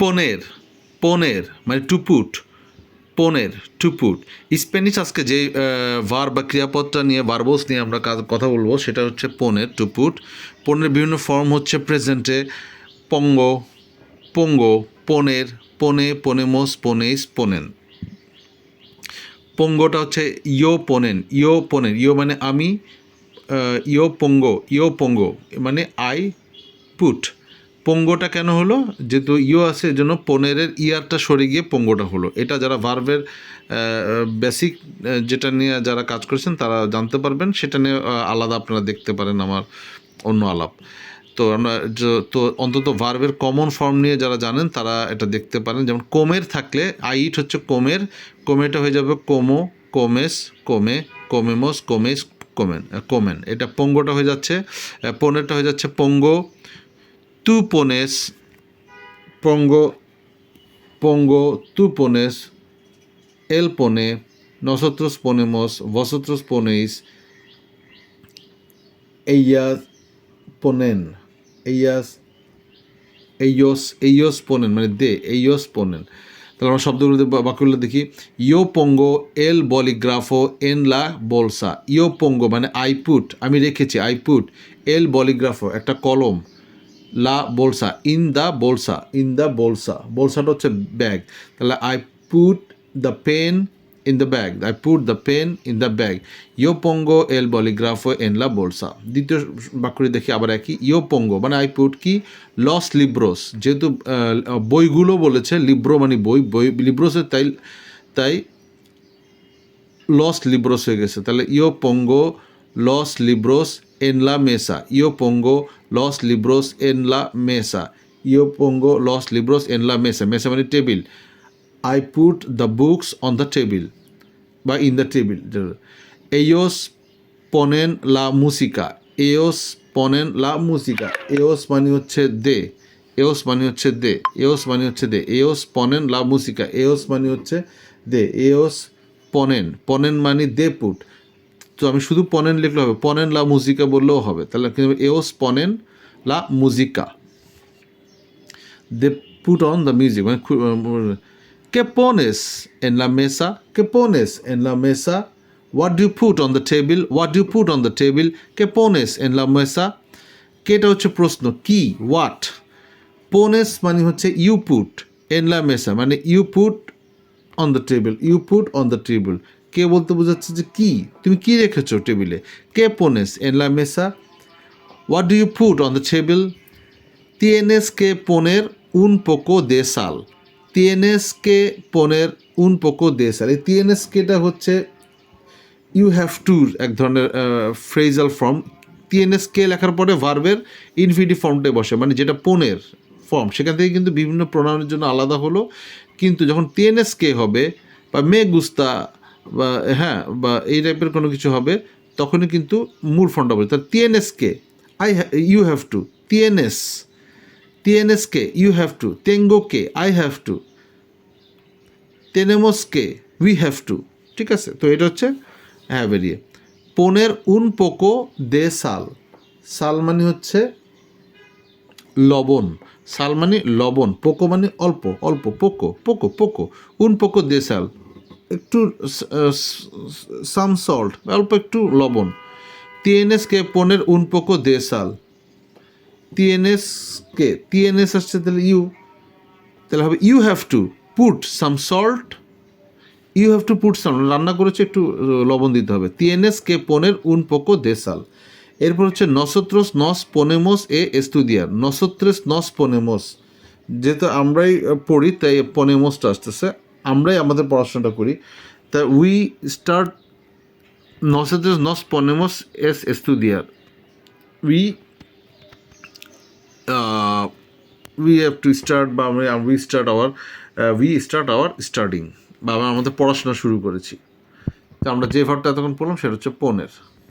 পনের, পনের মানে টু পুট, পনের টু পুট। স্প্যানিশ আজকে যে ভার্ব বা ক্রিয়াপদটা নিয়ে ভার্বস নিয়ে আমরা কথা বলবো সেটা হচ্ছে পনের টু পুট। পনের বিভিন্ন ফর্ম হচ্ছে প্রেজেন্টে পঙ্গো, পঙ্গো, পনের, পনে, পনেমোস, পনেইস, পোনেন। পঙ্গোটা হচ্ছে ইয়ো পোনেন, ইয়ো পোনেন, ইয়ো মানে আমি, ইয়ো পঙ্গো মানে আই পুট। পঙ্গোটা কেন হলো? যেহেতু ইয়ো আছে এর জন্য পনেরের ইয়ারটা সরে গিয়ে পঙ্গোটা হলো। এটা যারা ভার্বের বেসিক যেটা নিয়ে যারা কাজ করেছেন তারা জানতে পারবেন, সেটা নিয়ে আলাদা আপনারা দেখতে পারেন আমার অন্য আলাপ। তো আমরা তো অন্তত ভার্বের কমন ফর্ম নিয়ে যারা জানেন তারা এটা দেখতে পারেন। যেমন কোমের থাকলে আই ইট হচ্ছে কোমের, কোমেটা হয়ে যাবে কোমো, কোমেস, কোমে, কোমেমোস, কোমেস, কোমেন, কোমেন। এটা পঙ্গোটা হয়ে যাচ্ছে, পনেরটা হয়ে যাচ্ছে পঙ্গো, তু পোনেস, পঙ্গো, পঙ্গো, তু পোনেস, এল পোনে, nosotros ponemos, vosotros ponéis, ellas ponen, ellas, ellos ponen মানে দে, ellos ponen। তাহলে আমরা শব্দগুলো বাক্যগুলো দেখি। ইয়ো পঙ্গো এল বলিগ্রাফো এন লা বলসা। ইয়ো পঙ্গো মানে আই পুট, আমি রেখেছি, আই পুট, এল বলিগ্রাফো একটা কলম, লা বোলসা ইন দ্য বোলসা, ইন দ্য বোলসা, বোলসাটা হচ্ছে ব্যাগ। তাহলে I put the pen in the bag, I put the pen in the bag. ইয়ো পঙ্গো এল বলিগ্রাফো এন লা বোলসা। দ্বিতীয় বাক্যটি দেখি আবার একই, ইয়ো পঙ্গো মানে আই পুট কি লস লিব্রোস, যেহেতু বইগুলো বলেছে, লিব্রো মানে বই, বই লিব্রোসের তাই তাই লস লিব্রোস হয়ে গেছে। তাহলে ইয়ো পঙ্গো লস লিব্রোস এন লা মেসা, ইয়ো পঙ্গো লস লিব্রোস এন লা মেসা, ইয়ো পঙ্গো লস লিব্রোস এন লা মেসা, মেসা মানে table. I put the books on the table বা in the table. ellos ponen la música, ellos ponen la música, ellos মানে হচ্ছে দে, ellos মানে হচ্ছে দে, ellos মানে হচ্ছে দে, ellos ponen la música, ellos মানে হচ্ছে দে, ellos ponen, ponen মানে দে পুট। তো আমি শুধু পনেন লিখলে হবে, পনেন লা মুজিকা বললেও হবে। তাহলে কিন্তু ellos ponen la música, they put on the music মানে ¿qué pones en la mesa? ¿Qué pones en la mesa? What do you put on the table? What do you put on the table? ¿Qué pones en la mesa? কেটা হচ্ছে প্রশ্ন, কি, what. Ponens মানে হচ্ছে you put, N লা মেসা মানে you put on the table, you put on the table. কে বলতে বোঝাচ্ছে যে কি, তুমি কি রেখেছো টেবিলে। কে পোনেস এন লা মেসা, what do you put on the table. tienes que poner un poco de sal, tienes que poner un poco de sal। এই tienes কেটা হচ্ছে ইউ হ্যাভ টু এক ধরনের ফ্রেজাল ফর্ম। tienes que লেখার পরে ভার্বের ইনফিনিটিভ ফর্মটাই বসে, মানে যেটা পোনের ফর্ম, সেখান থেকে কিন্তু বিভিন্ন প্রোনাউনের জন্য আলাদা হলো। কিন্তু যখন tienes que হবে বা মে গুস্তা বা হ্যাঁ বা এই টাইপের কোনো কিছু হবে, তখনই কিন্তু মূল ফর্মটা বলে। তার tienes que, you have to, tienes, tienes que, you have to, tengo que, I have to, tenemos que, we have to। ঠিক আছে, তো এটা হচ্ছে হ্যাঁ বেরিয়ে। পোনের উন পোকো দে সাল, সাল মানে হচ্ছে লবণ, সাল মানে লবণ, পোকো মানে অল্প, অল্প, পোকো, পোকো, পোকো, উন পোকো দে সাল একটু সাম সল্ট, অল্প একটু লবণ। tienes que poner un poco de sal, tienes que, tienes আসছে তাহলে ইউ, তাহলে হবে you have to put some salt, you have to put some, রান্না করেছে একটু লবণ দিতে হবে। tienes que poner un poco de sal। এরপর হচ্ছে nosotros nos ponemos a estudiar, nosotros nos ponemos, যেহেতু আমরাই পড়ি তাই পনেমোসটা আসতেছে, আমরাই আমাদের পড়াশোনাটা করি। তা we start, nosotros nos ponemos a estudiar, we we have to start বা we start our studying বা আমরা আমাদের পড়াশোনা শুরু করেছি। তো আমরা যে ভার্বটা এতক্ষণ পড়লাম সেটা হচ্ছে পোনের।